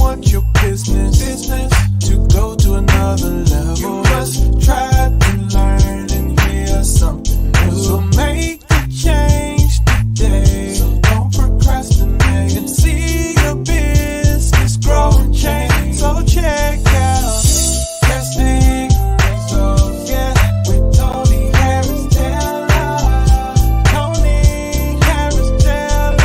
want your business to go to another level, you must try to learn and hear something new. So make the change today. So don't procrastinate and see your business grow and change. So check out Testing Results, yeah, with Toni Harris Taylor. Toni Harris Taylor.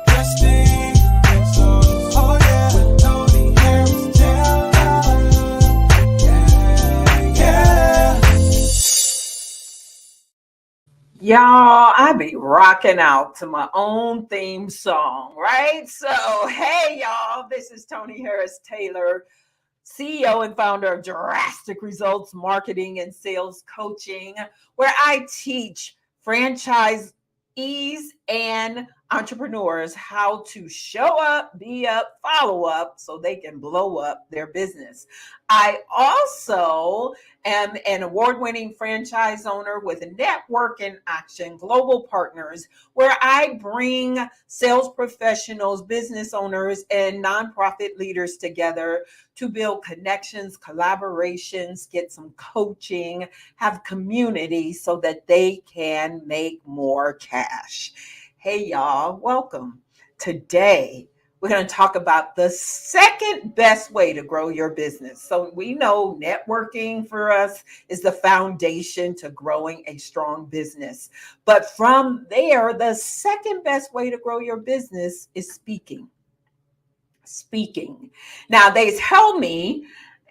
Testing Results, oh yeah, with Toni Harris Taylor. Yeah, yeah. Y'all, I be rocking out to my own theme song, right? So, hey, y'all, this is Toni Harris Taylor, CEO and founder of Drastic Results Marketing and Sales Coaching, where I teach franchisees and entrepreneurs how to show up, be up, follow up so they can blow up their business. I also am an award-winning franchise owner with Network in Action Global Partners, where I bring sales professionals, business owners, and nonprofit leaders together to build connections, collaborations, get some coaching, have community so that they can make more cash. Hey, y'all, welcome. Today, we're going to talk about the second best way to grow your business. So we know networking for us is the foundation to growing a strong business. But from there, the second best way to grow your business is speaking. Now, they tell me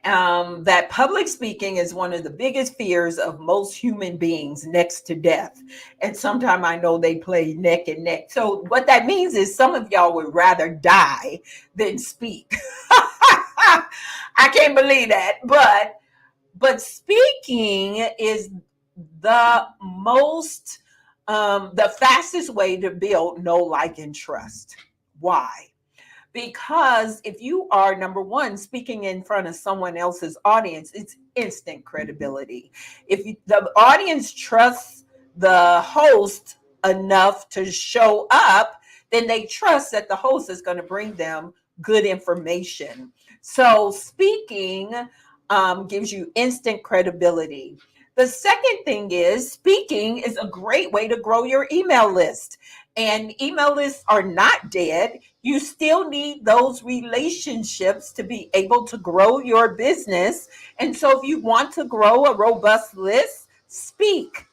that public speaking is one of the biggest fears of most human beings next to death. And sometimes I know they play neck and neck. So what that means is some of y'all would rather die than speak. I can't believe that. But speaking is the most, the fastest way to build know, like, and trust. Why? Because if you are, number one, speaking in front of someone else's audience, it's instant credibility. If the audience trusts the host enough to show up, then they trust that the host is going to bring them good information. So speaking gives you instant credibility. The second thing is speaking is a great way to grow your email list. And email lists are not dead. You still need those relationships to be able to grow your business. And so if you want to grow a robust list, speak.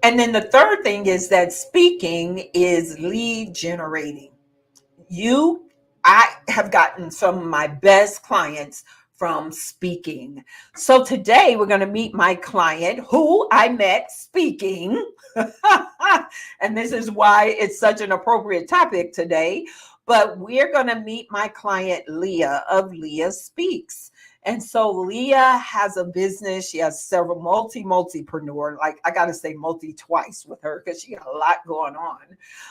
And then the third thing is that speaking is lead generating. I have gotten some of my best clients from speaking. So today we're going to meet my client who I met speaking. And this is why it's such an appropriate topic today. But we're going to meet my client, Lea of Lea Speaks. And so Lea has a business. She has several multipreneur. Like, I got to say multi twice with her because she got a lot going on.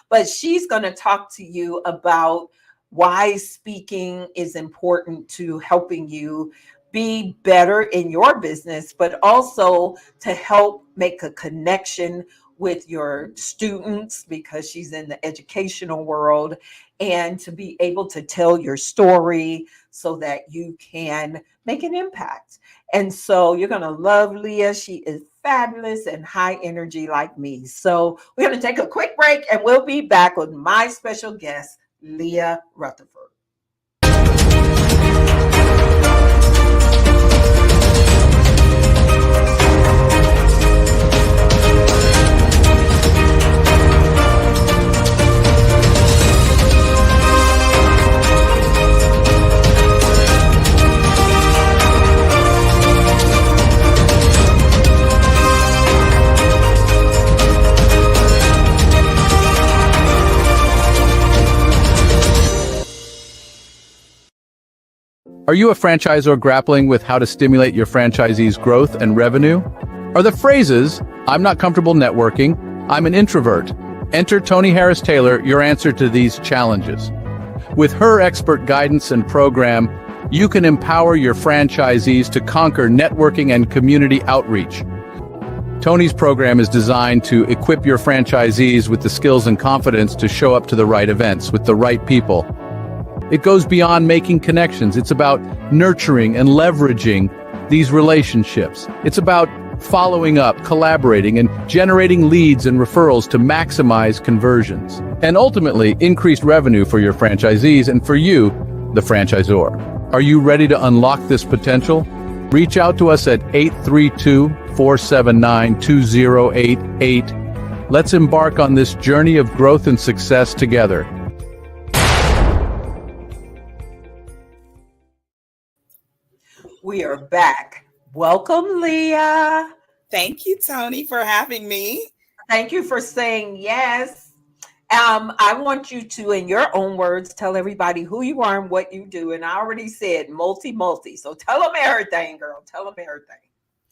But she's going to talk to you about why speaking is important to helping you be better in your business, but also to help make a connection with your students, because she's in the educational world, and to be able to tell your story so that you can make an impact. And so you're going to love Lea. She is fabulous and high energy like me. So we're going to take a quick break and we'll be back with my special guest, Lea Rutherford. Are you a franchisor grappling with how to stimulate your franchisees' growth and revenue? Are the phrases, "I'm not comfortable networking," "I'm an introvert"? Enter Toni Harris Taylor, your answer to these challenges. With her expert guidance and program, you can empower your franchisees to conquer networking and community outreach. Toni's program is designed to equip your franchisees with the skills and confidence to show up to the right events with the right people, It goes beyond making connections. It's about nurturing and leveraging these relationships. It's about following up, collaborating, and generating leads and referrals to maximize conversions. And ultimately, increased revenue for your franchisees and for you, the franchisor. Are you ready to unlock this potential? Reach out to us at 832-479-2088. Let's embark on this journey of growth and success together. We are back. Welcome, Leah. Thank you, Toni, for having me. Thank you for saying yes. I want you to, in your own words, tell everybody who you are and what you do. And I already said multi. So tell them everything, girl. Tell them everything.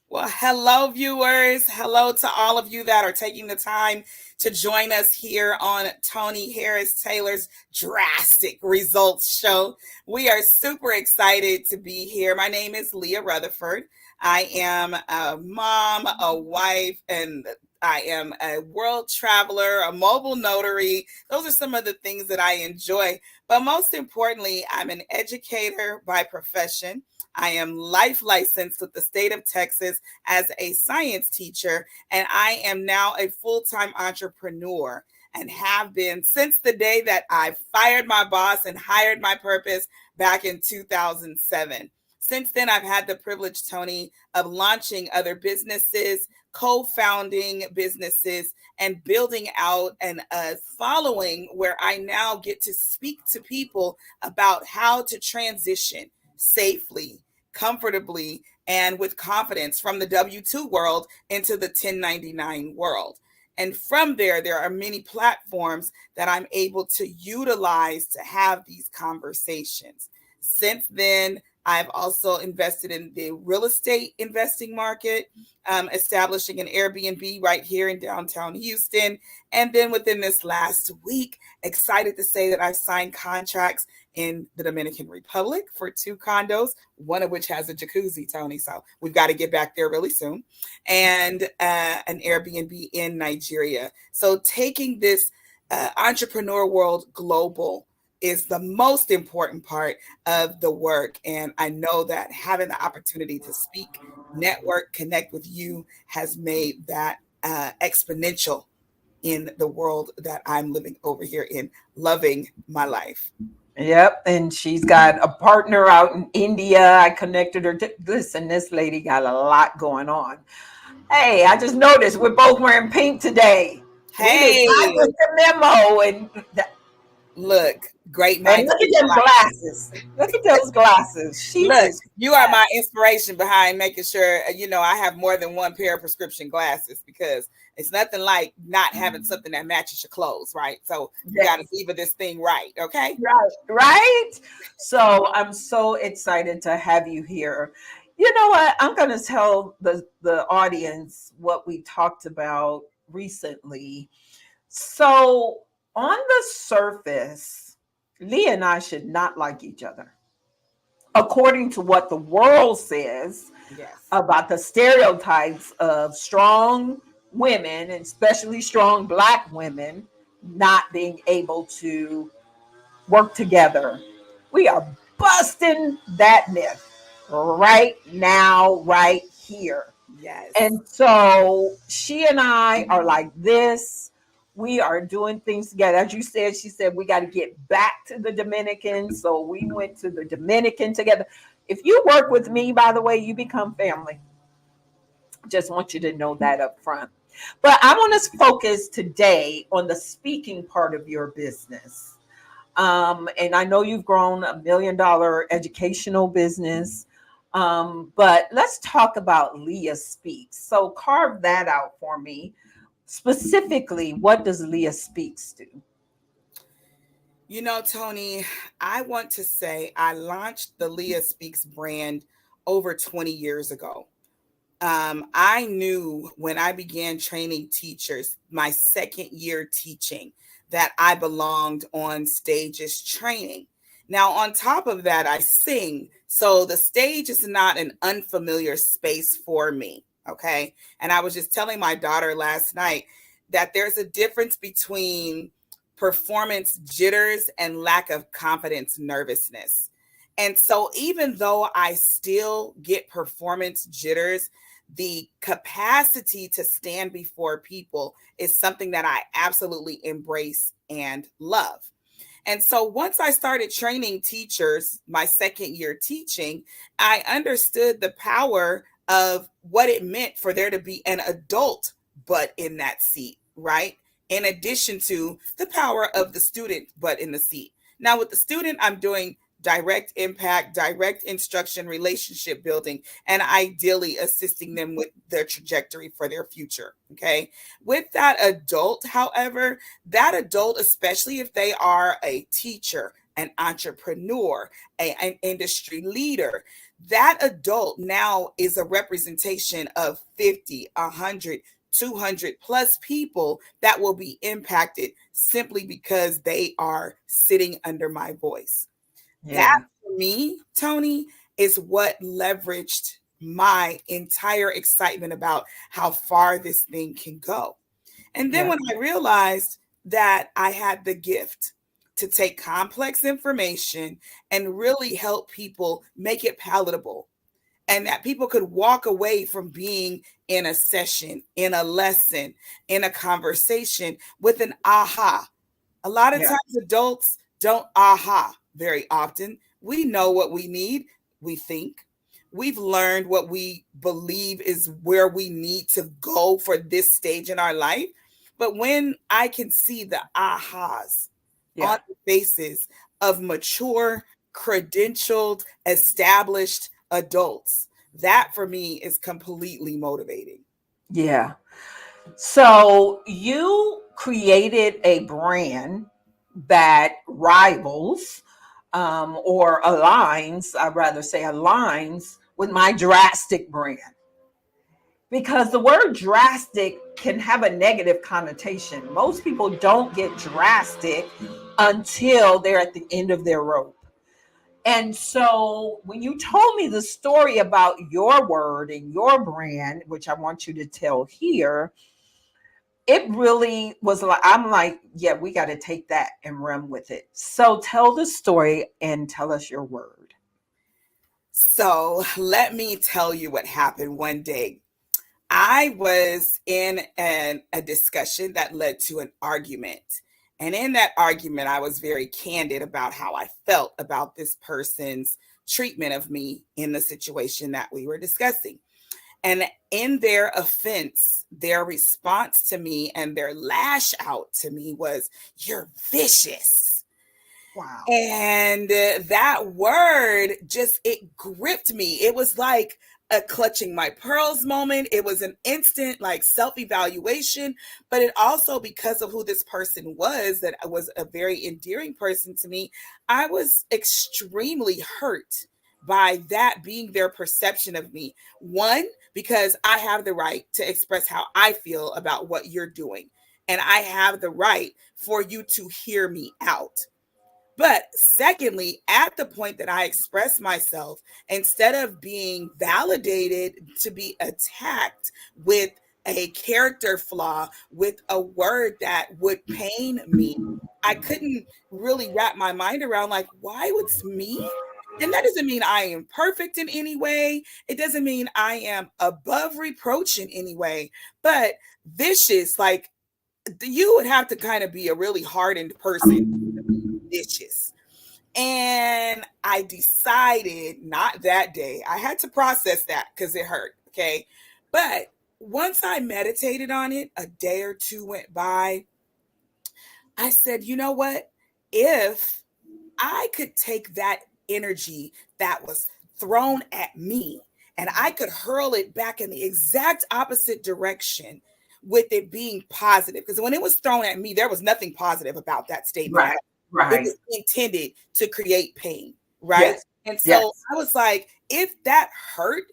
Well, hello, viewers. Hello to all of you that are taking the time to join us here on Toni Harris Taylor's Drastic Results Show. We are super excited to be here. My name is Lea Rutherford. I am a mom, a wife, and I am a world traveler, a mobile notary. Those are some of the things that I enjoy. But most importantly, I'm an educator by profession. I am life licensed with the state of Texas as a science teacher, and I am now a full-time entrepreneur and have been since the day that I fired my boss and hired my purpose back in 2007. Since then, I've had the privilege, Toni, of launching other businesses, co-founding businesses, and building out a following where I now get to speak to people about how to transition safely, comfortably, and with confidence from the W-2 world into the 1099 world. And from there are many platforms that I'm able to utilize to have these conversations. Since then, I've also invested in the real estate investing market, establishing an Airbnb right here in downtown Houston. And then within this last week, excited to say that I've signed contracts in the Dominican Republic for 2 condos, one of which has a jacuzzi, Toni. So we've got to get back there really soon. And an Airbnb in Nigeria. So taking this entrepreneur world global is the most important part of the work. And I know that having the opportunity to speak, network, connect with you has made that exponential in the world that I'm living over here in, loving my life. Yep. And she's got a partner out in India. I connected her to, listen, this lady got a lot going on. Hey, I just noticed we're both wearing pink today. Hey, I get the memo. And look, great and minds. look at them glasses. Look at those glasses. She Look, is, you are my inspiration behind making sure, I have more than one pair of prescription glasses, because it's nothing like not having something that matches your clothes, right? So you got to leave this thing right, okay? right. So I'm so excited to have you here. You know what? I'm going to tell the audience what we talked about recently. So on the surface, Leah and I should not like each other, according to what the world says about the stereotypes of strong women, and especially strong Black women, not being able to work together. We are busting that myth right now, right here. Yes. And so she and I are like this. We are doing things together. As you said, she said, we got to get back to the Dominican. So we went to the Dominican together. If you work with me, by the way, you become family. Just want you to know that up front. But I want to focus today on the speaking part of your business. And I know you've grown $1 million educational business. But let's talk about Leah Speaks. So carve that out for me. Specifically, what does Leah Speaks do? Toni, I want to say I launched the Leah Speaks brand over 20 years ago. I knew when I began training teachers, my second year teaching, that I belonged on stages training. Now, on top of that, I sing. So the stage is not an unfamiliar space for me. Okay. And I was just telling my daughter last night that there's a difference between performance jitters, and lack of confidence nervousness. And so even though I still get performance jitters, the capacity to stand before people is something that I absolutely embrace and love. And so once I started training teachers, my second year teaching, I understood the power of what it meant for there to be an adult butt in that seat, right? In addition to the power of the student butt in the seat. Now, with the student, I'm doing direct impact, direct instruction, relationship building, and ideally assisting them with their trajectory for their future. Okay. With that adult, however, that adult, especially if they are a teacher, an entrepreneur, an industry leader, that adult now is a representation of 50, 100, 200 plus people that will be impacted simply because they are sitting under my voice. That for me, Toni, is what leveraged my entire excitement about how far this thing can go. And then when I realized that I had the gift to take complex information and really help people make it palatable, and that people could walk away from being in a session, in a lesson, in a conversation with an aha. A lot of times adults don't aha very often. We know what we need, we think. We've learned what we believe is where we need to go for this stage in our life. But when I can see the ahas on the faces of mature, credentialed, established adults, that for me is completely motivating. Yeah. So you created a brand that rivals or aligns, I'd rather say aligns with my drastic brand. Because the word drastic can have a negative connotation. Most people don't get drastic until they're at the end of their rope. And so when you told me the story about your word and your brand, which I want you to tell here, it really was like, I'm like, yeah, we got to take that and run with it. So tell the story and tell us your word. So let me tell you what happened one day. I was in a discussion that led to an argument. And in that argument, I was very candid about how I felt about this person's treatment of me in the situation that we were discussing. And in their offense, their response to me and their lash out to me was, "You're vicious." Wow. And that word just, it gripped me. It was like a clutching my pearls moment. It was an instant like self-evaluation, but it also, because of who this person was, that was a very endearing person to me, I was extremely hurt by that being their perception of me. One, because I have the right to express how I feel about what you're doing, and I have the right for you to hear me out. But secondly, at the point that I express myself, instead of being validated, to be attacked with a character flaw, with a word that would pain me, I couldn't really wrap my mind around, like, why would it's me? And that doesn't mean I am perfect in any way. It doesn't mean I am above reproach in any way. But vicious, like, you would have to kind of be a really hardened person to be vicious. And I decided, not that day, I had to process that because it hurt. Okay. But once I meditated on it, a day or two went by. I said, you know what? If I could take that energy that was thrown at me and I could hurl it back in the exact opposite direction, with it being positive, because when it was thrown at me, there was nothing positive about that statement. Right. It was intended to create pain, right? Yes. And so I was like, if that hurt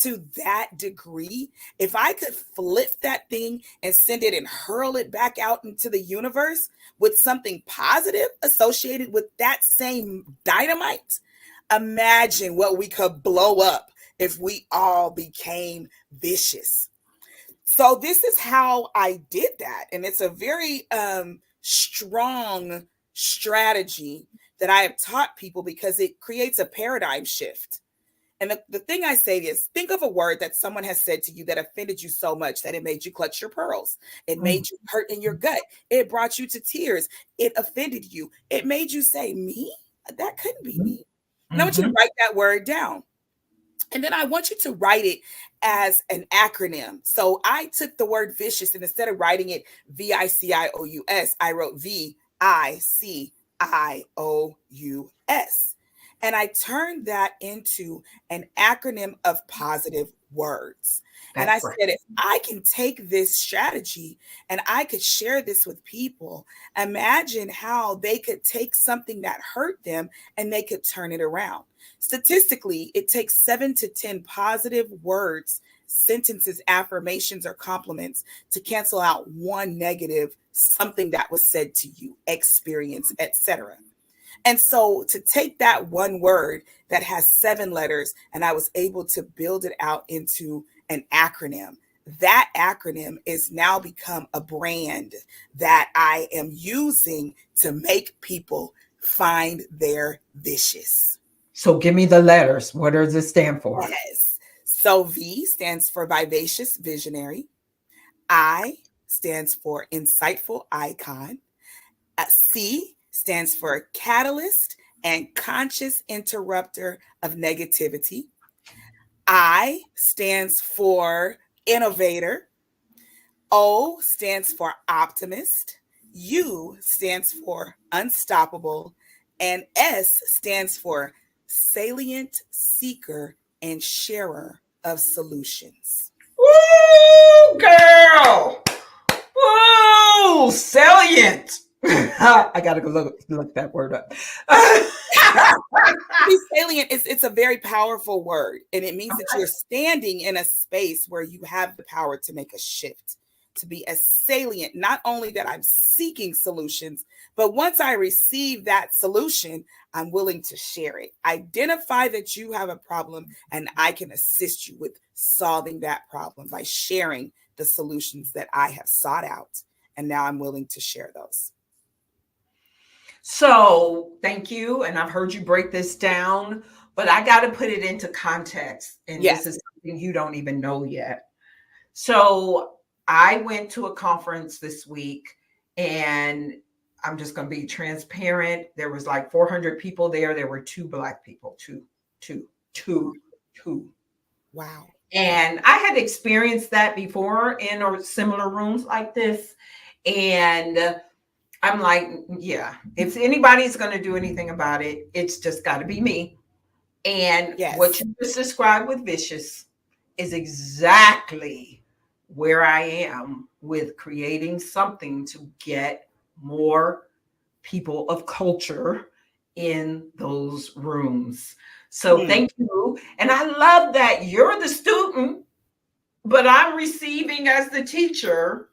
to that degree, if I could flip that thing and send it and hurl it back out into the universe with something positive associated with that same dynamite, imagine what we could blow up if we all became vicious. So this is how I did that. And it's a very strong strategy that I have taught people because it creates a paradigm shift. And the thing I say is, think of a word that someone has said to you that offended you so much that it made you clutch your pearls. It made you hurt in your gut. It brought you to tears. It offended you. It made you say, me? That couldn't be me. And I want you to write that word down. And then I want you to write it as an acronym. So I took the word vicious, and instead of writing it VICIOUS, I wrote VICIOUS. And I turned that into an acronym of positive words. And I said, if I can take this strategy and I could share this with people, imagine how they could take something that hurt them and they could turn it around. Statistically, it takes 7 to 10 positive words, sentences, affirmations, or compliments to cancel out one negative, something that was said to you, experience, etc. And so to take that one word that has 7 letters, and I was able to build it out into an acronym. That acronym is now become a brand that I am using to make people find their vicious. So give me the letters. What does it stand for? Yes. So V stands for vivacious visionary. I stands for insightful icon. C stands for catalyst and conscious interrupter of negativity. I stands for innovator. O stands for optimist. U stands for unstoppable. And S stands for salient seeker and sharer of solutions. Woo, girl! Woo, salient. I gotta go look that word up. Salient it's a very powerful word, and it means that you're standing in a space where you have the power to make a shift, to be as salient. Not only that I'm seeking solutions, but once I receive that solution, I'm willing to share it. Identify that you have a problem, and I can assist you with solving that problem by sharing the solutions that I have sought out, and now I'm willing to share those. So thank you. And I've heard you break this down, but I got to put it into context. And This is something you don't even know yet. So I went to a conference this week, and I'm just going to be transparent. There was like 400 people there. There were 2 Black people, two. Wow. And I had experienced that before in or similar rooms like this. And I'm like, yeah, if anybody's going to do anything about it, it's just got to be me. And what you just described with vicious is exactly where I am with creating something to get more people of culture in those rooms. So thank you. And I love that you're the student, but I'm receiving as the teacher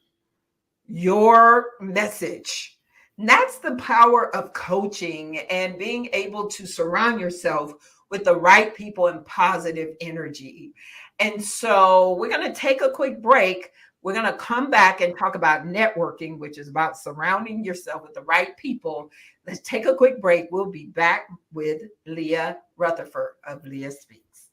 your message. And that's the power of coaching and being able to surround yourself with the right people and positive energy. And so we're going to take a quick break. We're going to come back and talk about networking, which is about surrounding yourself with the right people. Let's take a quick break. We'll be back with Lea Rutherford of Lea Speaks.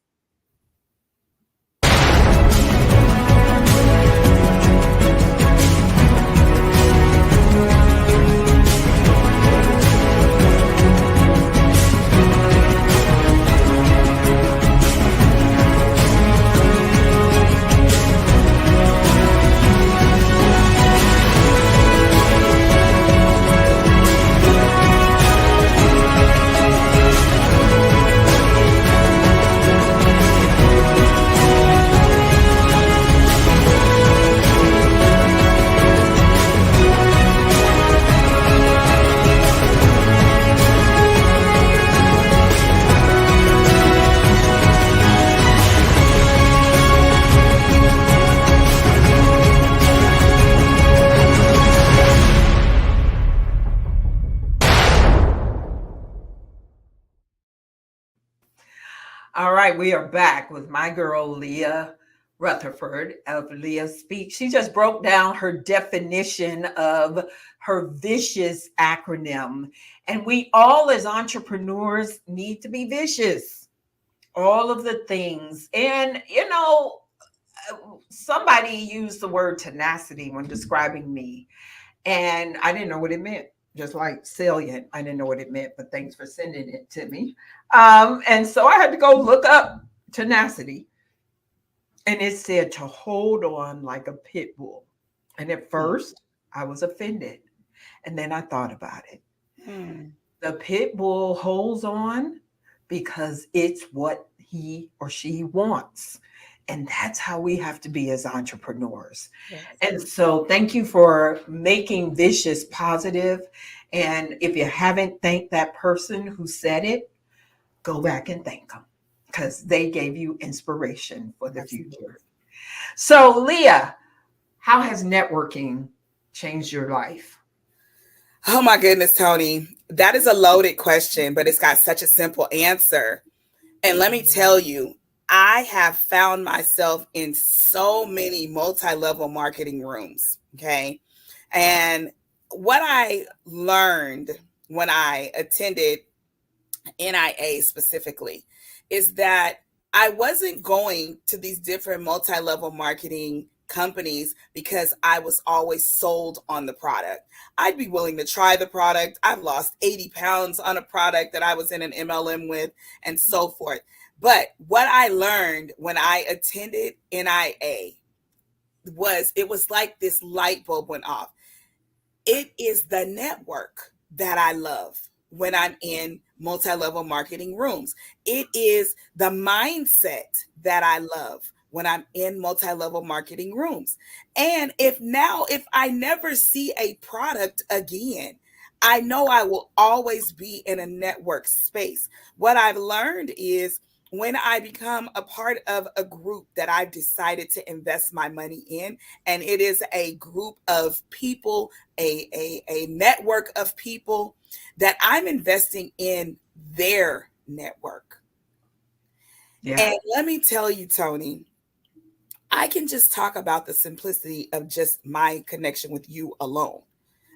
All right, we are back with my girl, Lea Rutherford of Lea Speak. She just broke down her definition of her vicious acronym. And we all, as entrepreneurs, need to be vicious. All of the things. And, somebody used the word tenacity when describing me, and I didn't know what it meant. Just like salient, I didn't know what it meant, but thanks for sending it to me. And so I had to go look up tenacity, and it said to hold on like a pit bull. And at first, I was offended, and then I thought about it. The pit bull holds on because it's what he or she wants. And that's how we have to be as entrepreneurs. Yes. And so thank you for making vicious positive. And if you haven't thanked that person who said it, go back and thank them, because they gave you inspiration for the future. So Lea, how has networking changed your life? Oh my goodness, Toni. That is a loaded question, but it's got such a simple answer. And let me tell you, I have found myself in so many multi-level marketing rooms. Okay. And what I learned when I attended NIA specifically is that I wasn't going to these different multi-level marketing companies because I was always sold on the product. I'd be willing to try the product. I've lost 80 pounds on a product that I was in an MLM with and so forth. But what I learned when I attended NIA was it was like this light bulb went off. It is the network that I love when I'm in multi-level marketing rooms. It is the mindset that I love when I'm in multi-level marketing rooms. And if I never see a product again, I know I will always be in a network space. What I've learned is when I become a part of a group that I've decided to invest my money in, and it is a group of people, a network of people, that I'm investing in their network. Yeah. And let me tell you, Toni, I can just talk about the simplicity of just my connection with you alone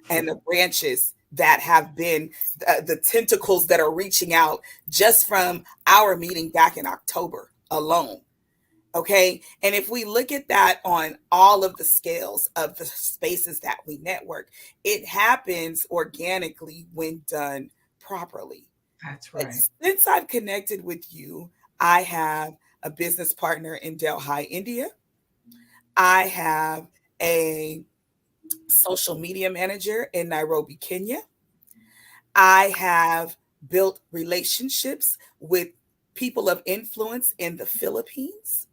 and the branches that have been the tentacles that are reaching out just from our meeting back in October alone. Okay. And if we look at that on all of the scales of the spaces that we network, it happens organically when done properly. That's right. But since I've connected with you, I have a business partner in Delhi, India. I have a social media manager in Nairobi, Kenya. I have built relationships with people of influence in the Philippines.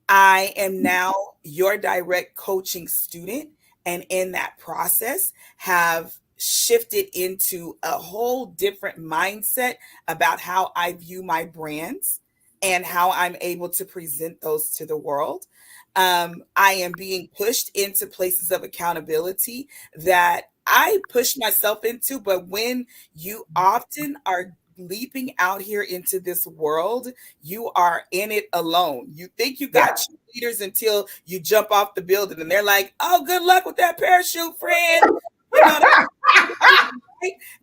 I am now your direct coaching student, and in that process have shifted into a whole different mindset about how I view my brands and how I'm able to present those to the world. I am being pushed into places of accountability that I push myself into, but when you often are leaping out here into this world, you are in it alone. You think you got leaders until you jump off the building and they're like, oh, good luck with that parachute, friend. You know,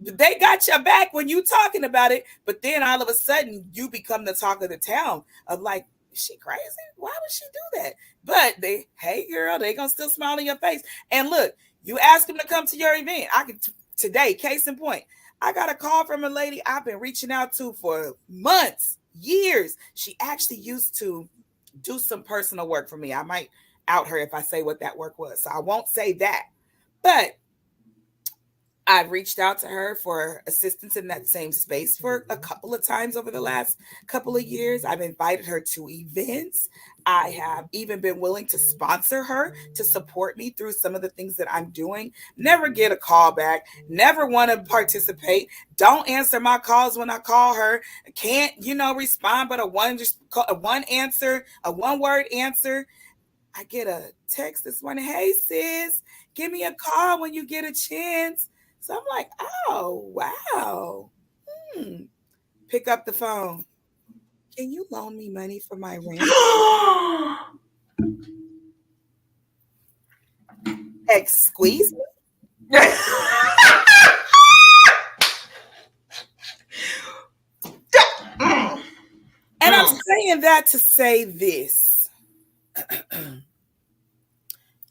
they got your back when you talking about it, but then all of a sudden you become the talk of the town of like, is she crazy? Why would she do that? But hey girl, they gonna still smile in your face. And look, you ask them to come to your event. I could today, case in point, I got a call from a lady I've been reaching out to for months, years. She actually used to do some personal work for me. I might out her if I say what that work was. So I won't say that. But I've reached out to her for assistance in that same space for a couple of times over the last couple of years. I've invited her to events. I have even been willing to sponsor her to support me through some of the things that I'm doing. Never get a call back. Never want to participate. Don't answer my calls when I call her. Can't, respond, but a one word answer. I get a text this morning. Hey, sis, give me a call when you get a chance. So I'm like, oh, wow. Pick up the phone. Can you loan me money for my rent? Squeeze. And I'm saying that to say this.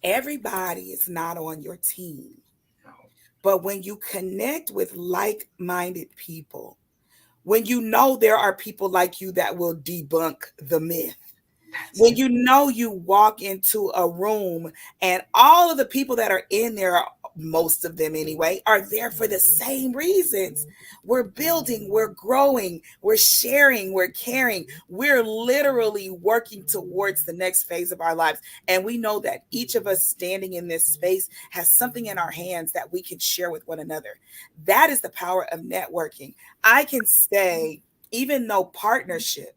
Everybody is not on your team. But when you connect with like-minded people, when you know there are people like you that will debunk the myth, when you know you walk into a room and all of the people that are in there, most of them anyway, are there for the same reasons. We're building, we're growing, we're sharing, we're caring. We're literally working towards the next phase of our lives. And we know that each of us standing in this space has something in our hands that we can share with one another. That is the power of networking. I can say, even though partnership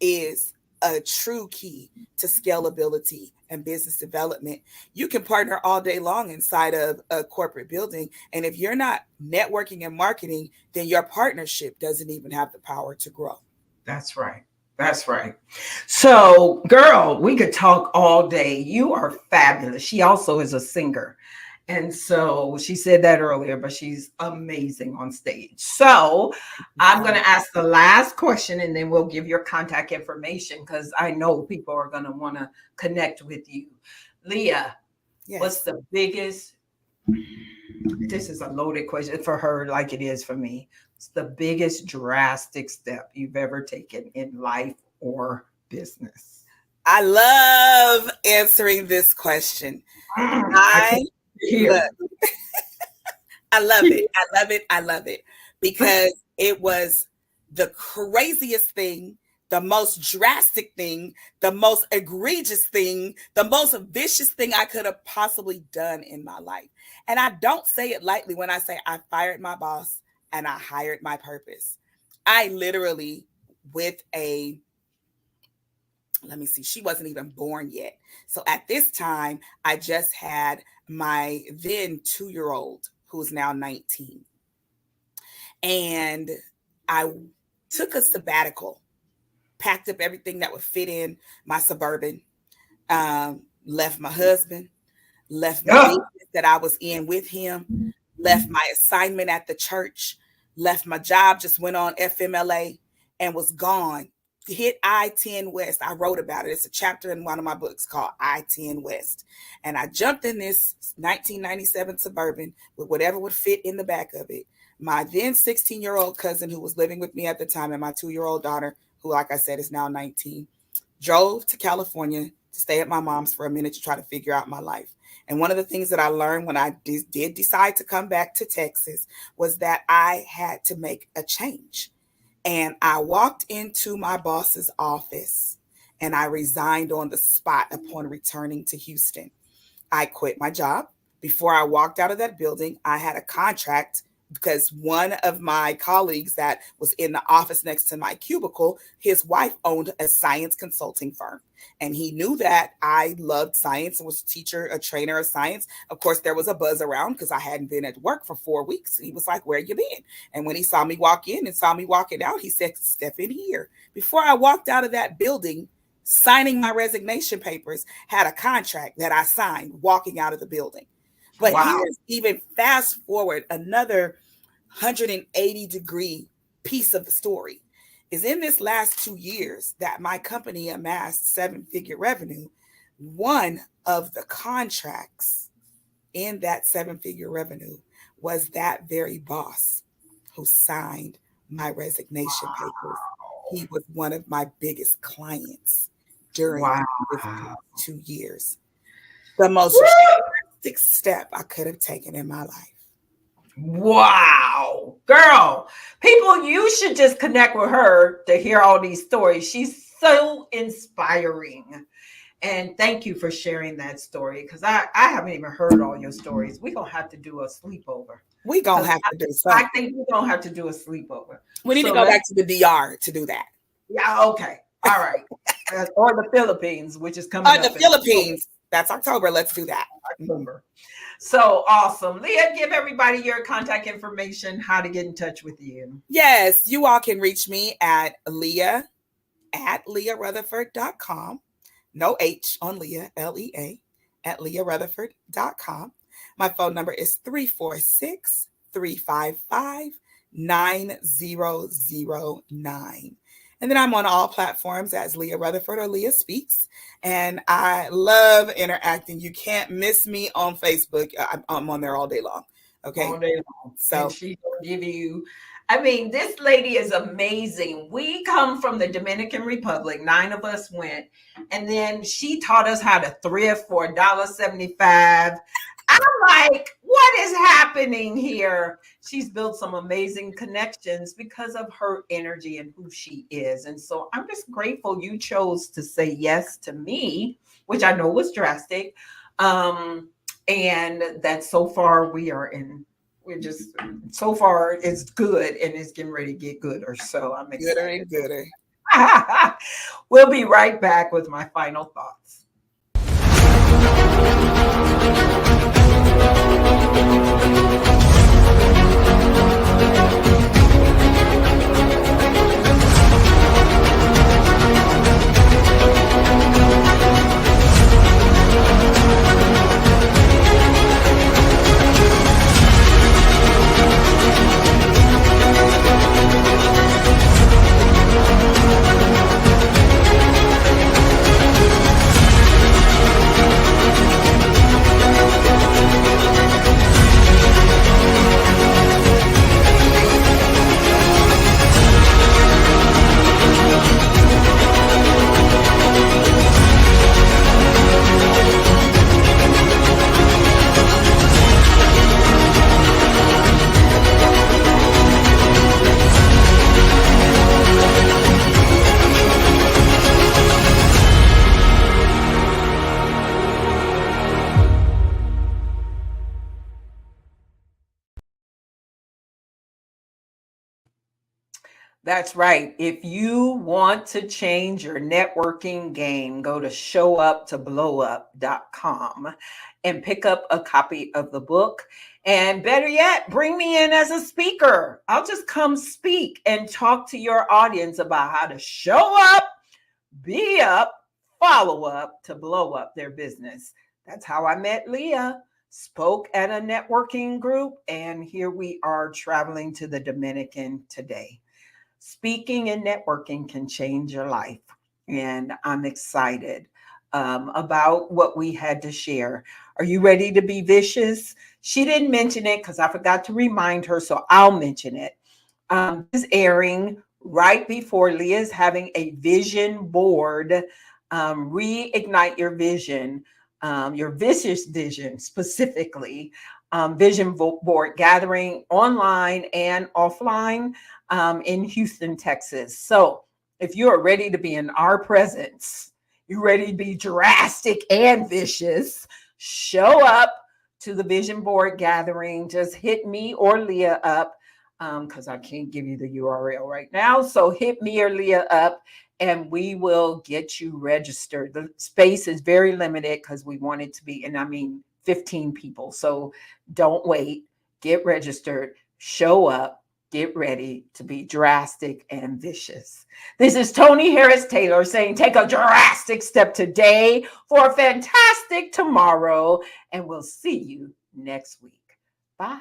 is a true key to scalability and business development, you can partner all day long inside of a corporate building. And if you're not networking and marketing, then your partnership doesn't even have the power to grow. That's right. That's right. So, girl, we could talk all day. You are fabulous. She also is a singer. And so she said that earlier, but she's amazing on stage. So I'm going to ask the last question and then we'll give your contact information because I know people are going to want to connect with you. Lea, yes. What's the biggest, this is a loaded question for her like it is for me. It's the biggest drastic step you've ever taken in life or business? I love answering this question. I love it. I love it. I love it because it was the craziest thing, the most drastic thing, the most egregious thing, the most vicious thing I could have possibly done in my life. And I don't say it lightly when I say I fired my boss and I hired my purpose. I literally, with a, let me see, she wasn't even born yet. So at this time, I just had my then 2-year-old, who's now 19. And I took a sabbatical, packed up everything that would fit in my Suburban, left my husband, left my business that I was in with him, left my assignment at the church, left my job, just went on FMLA and was gone. Hit I-10 West. I wrote about it. It's a chapter in one of my books called I-10 West. And I jumped in this 1997 Suburban with whatever would fit in the back of it. My then 16-year-old cousin who was living with me at the time and my 2-year-old daughter, who, like I said, is now 19, drove to California to stay at my mom's for a minute to try to figure out my life. And one of the things that I learned when I did decide to come back to Texas was that I had to make a change. And I walked into my boss's office and I resigned on the spot upon returning to Houston. I quit my job. Before I walked out of that building, I had a contract because one of my colleagues that was in the office next to my cubicle, his wife owned a science consulting firm. And he knew that I loved science and was a teacher, a trainer of science. Of course, there was a buzz around because I hadn't been at work for 4 weeks. He was like, where you been? And when he saw me walk in and saw me walking out, he said, step in here. Before I walked out of that building, signing my resignation papers, had a contract that I signed walking out of the building. But here's even fast forward another 180-degree piece of the story is in this last 2 years that my company amassed 7-figure revenue. One of the contracts in that 7-figure revenue was that very boss who signed my resignation papers. He was one of my biggest clients during the 2 years. The most drastic step I could have taken in my life. Wow, girl, people, you should just connect with her to hear all these stories. She's so inspiring. And thank you for sharing that story because I haven't even heard all your stories. We're going to have to do a sleepover. We're going to have to do something. I think we're going to have to do a sleepover. We need to go back to the DR to do that. Yeah, okay. All right. Or the Philippines, which is coming up. The Philippines. That's October. Let's do that. October. So awesome. Lea, give everybody your contact information, how to get in touch with you. Yes, you all can reach me at Lea at LeaRutherford.com. no H on Lea, Lea, at learutherford.com. My phone number is 346-355-9009. And then I'm on all platforms as Lea Rutherford or Lea Speaks. And I love interacting. You can't miss me on Facebook. I'm on there all day long. Okay. All day long. So and she will give you, I mean, this lady is amazing. We come from the Dominican Republic. 9 of us went. And then she taught us how to thrift for $1.75. I'm like, what is happening here? She's built some amazing connections because of her energy and who she is. And so I'm just grateful you chose to say yes to me, which I know was drastic. And that so far we're just, so far it's good and it's getting ready to get gooder. So I'm excited. Gooder. We'll be right back with my final thoughts. That's right. If you want to change your networking game, go to showuptoblowup.com and pick up a copy of the book. And better yet, bring me in as a speaker. I'll just come speak and talk to your audience about how to show up, be up, follow up to blow up their business. That's how I met Lea. Spoke at a networking group, and here we are traveling to the Dominican today. Speaking and networking can change your life. And I'm excited about what we had to share. Are you ready to be vicious? She didn't mention it because I forgot to remind her, so I'll mention it. This is airing right before Lea's having a vision board, reignite your vision, your vicious vision specifically, vision board gathering online and offline in Houston, Texas. So if you are ready to be in our presence, you're ready to be drastic and vicious, show up to the vision board gathering. Just hit me or Lea up because I can't give you the URL right now. So hit me or Lea up and we will get you registered. The space is very limited because we want it to be, and I mean 15 people. So don't wait, get registered, show up. Get ready to be drastic and vicious. This is Toni Harris-Taylor saying, take a drastic step today for a fantastic tomorrow. And we'll see you next week. Bye.